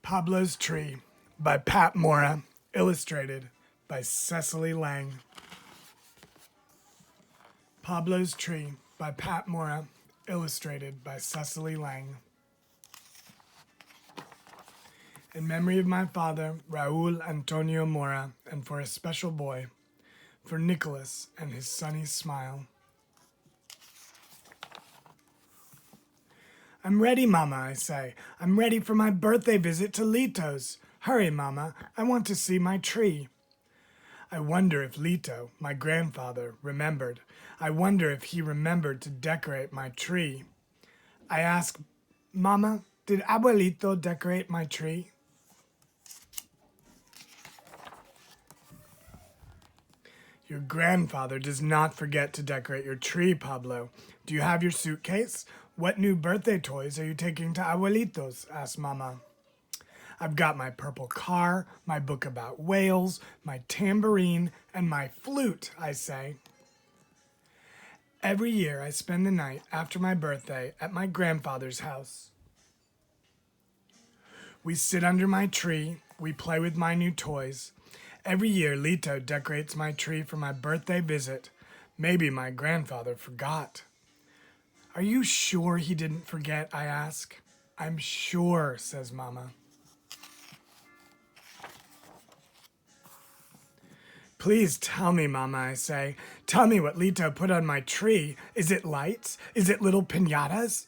Pablo's Tree by Mora, illustrated by Cecily Lang. Pablo's Tree by Mora, illustrated by Cecily Lang. In memory of my father, Raul Antonio Mora, and for a special boy, for Nicholas and his sunny smile. I'm ready, Mama, I say. I'm ready for my birthday visit to Lito's. Hurry, Mama, I want to see my tree. I wonder if Lito, my grandfather, remembered. I wonder if he remembered to decorate my tree. I ask, Mama, did Abuelito decorate my tree? Your grandfather does not forget to decorate your tree, Pablo. Do you have your suitcase? What new birthday toys are you taking to Abuelito's? Asked Mama. I've got my purple car, my book about whales, my tambourine, and my flute, I say. Every year I spend the night after my birthday at my grandfather's house. We sit under my tree, we play with my new toys. Every year Lito decorates my tree for my birthday visit. Maybe my grandfather forgot. Are you sure he didn't forget? I ask. I'm sure, says Mama. Please tell me, Mama, I say. Tell me what Lito put on my tree. Is it lights? Is it little piñatas?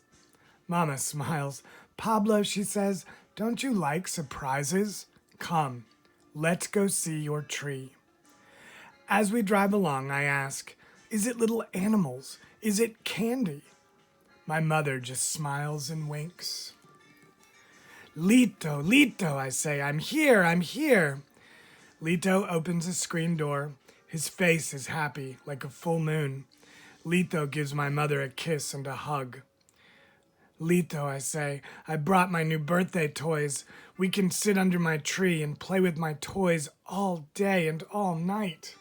Mama smiles. Pablo, she says, don't you like surprises? Come, let's go see your tree. As we drive along, I ask, is it little animals? Is it candy? My mother just smiles and winks. Lito, Lito, I say, I'm here, I'm here. Lito opens a screen door. His face is happy, like a full moon. Lito gives my mother a kiss and a hug. Lito, I say, I brought my new birthday toys. We can sit under my tree and play with my toys all day and all night.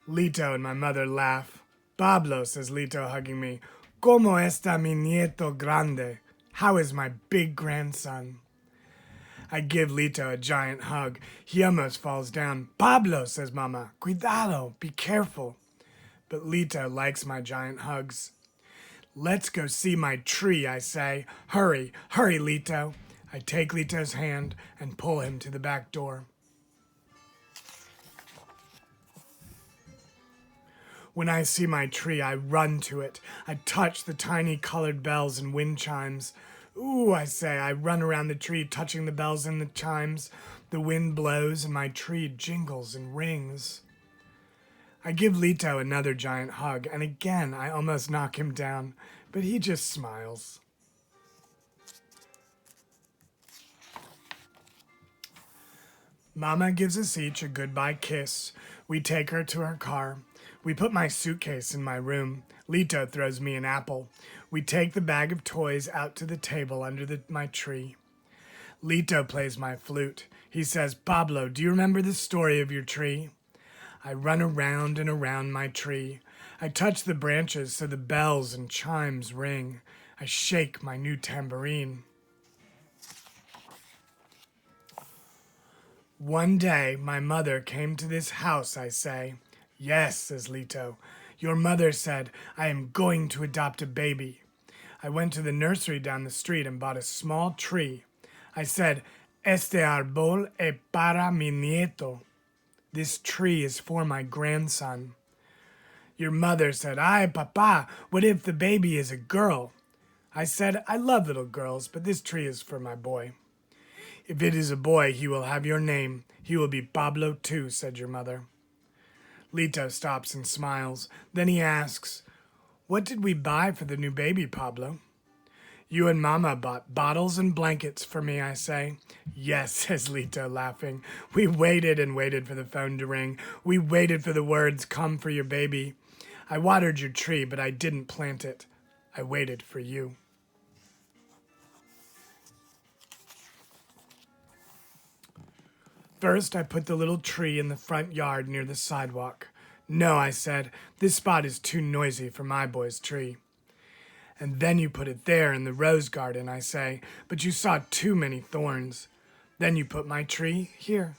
Lito and my mother laugh. Pablo, says Lito, hugging me. ¿Cómo está mi nieto grande? How is my big grandson? I give Lito a giant hug. He almost falls down. Pablo, says Mama, cuidado, be careful. But Lito likes my giant hugs. Let's go see my tree, I say. Hurry, hurry, Lito. I take Lito's hand and pull him to the back door. When I see my tree, I run to it. I touch the tiny colored bells and wind chimes. Ooh, I say, I run around the tree, touching the bells and the chimes. The wind blows and my tree jingles and rings. I give Lito another giant hug, and again I almost knock him down, but he just smiles. Mama gives us each a goodbye kiss. We take her to our car. We put my suitcase in my room. Lito throws me an apple. We take the bag of toys out to the table under my tree. Lito plays my flute. He says, Pablo, do you remember the story of your tree? I run around and around my tree. I touch the branches so the bells and chimes ring. I shake my new tambourine. One day, my mother came to this house, I say. Yes, says Lito. Your mother said, I am going to adopt a baby. I went to the nursery down the street and bought a small tree. I said, Este árbol es para mi nieto. This tree is for my grandson. Your mother said, Ay, Papa, what if the baby is a girl? I said, I love little girls, but this tree is for my boy. If it is a boy, he will have your name. He will be Pablo too, said your mother. Lito stops and smiles. Then he asks, what did we buy for the new baby, Pablo? You and Mama bought bottles and blankets for me, I say. Yes, says Lito, laughing. We waited and waited for the phone to ring. We waited for the words, come for your baby. I watered your tree, but I didn't plant it. I waited for you. First, I put the little tree in the front yard near the sidewalk. No, I said, this spot is too noisy for my boy's tree. And then you put it there in the rose garden, I say, but you saw too many thorns. Then you put my tree here.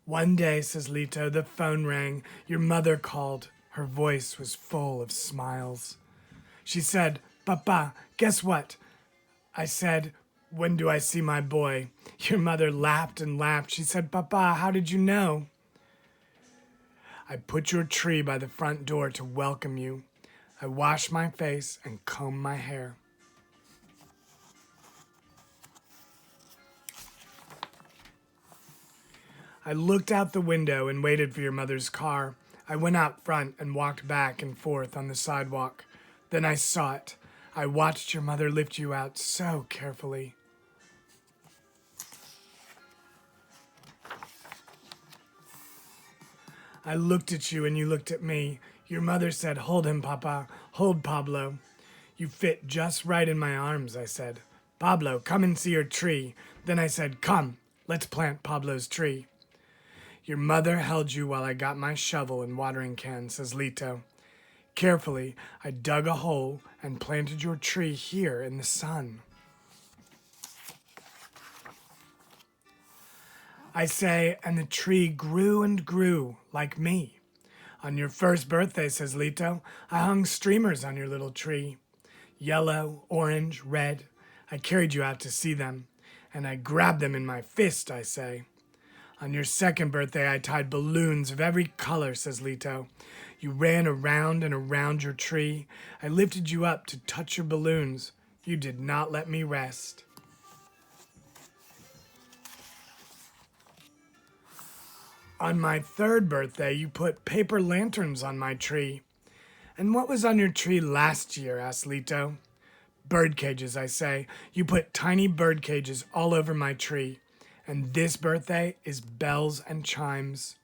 One day, says Lito, the phone rang. Your mother called. Her voice was full of smiles. She said, Papa, guess what? I said, when do I see my boy? Your mother laughed and laughed. She said, Papa, how did you know? I put your tree by the front door to welcome you. I wash my face and comb my hair. I looked out the window and waited for your mother's car. I went out front and walked back and forth on the sidewalk. Then I saw it. I watched your mother lift you out so carefully. I looked at you and you looked at me. Your mother said, hold him, Papa. Hold Pablo. You fit just right in my arms, I said. Pablo, come and see your tree. Then I said, come, let's plant Pablo's tree. Your mother held you while I got my shovel and watering can, says Lito. Carefully, I dug a hole and planted your tree here in the sun. I say, and the tree grew and grew like me. On your first birthday, says Lito, I hung streamers on your little tree. Yellow, orange, red. I carried you out to see them, and I grabbed them in my fist, I say. On your second birthday, I tied balloons of every color, says Lito. You ran around and around your tree. I lifted you up to touch your balloons. You did not let me rest. On my third birthday, you put paper lanterns on my tree. And what was on your tree last year, asked Lito. Bird cages, I say. You put tiny bird cages all over my tree. And this birthday is bells and chimes.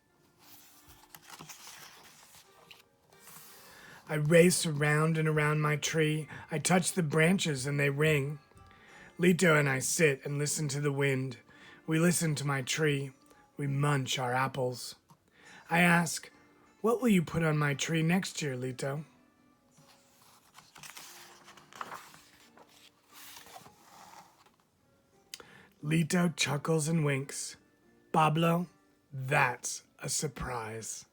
I race around and around my tree. I touch the branches and they ring. Lito and I sit and listen to the wind. We listen to my tree. We munch our apples. I ask, what will you put on my tree next year, Lito? Lito chuckles and winks. Pablo, that's a surprise.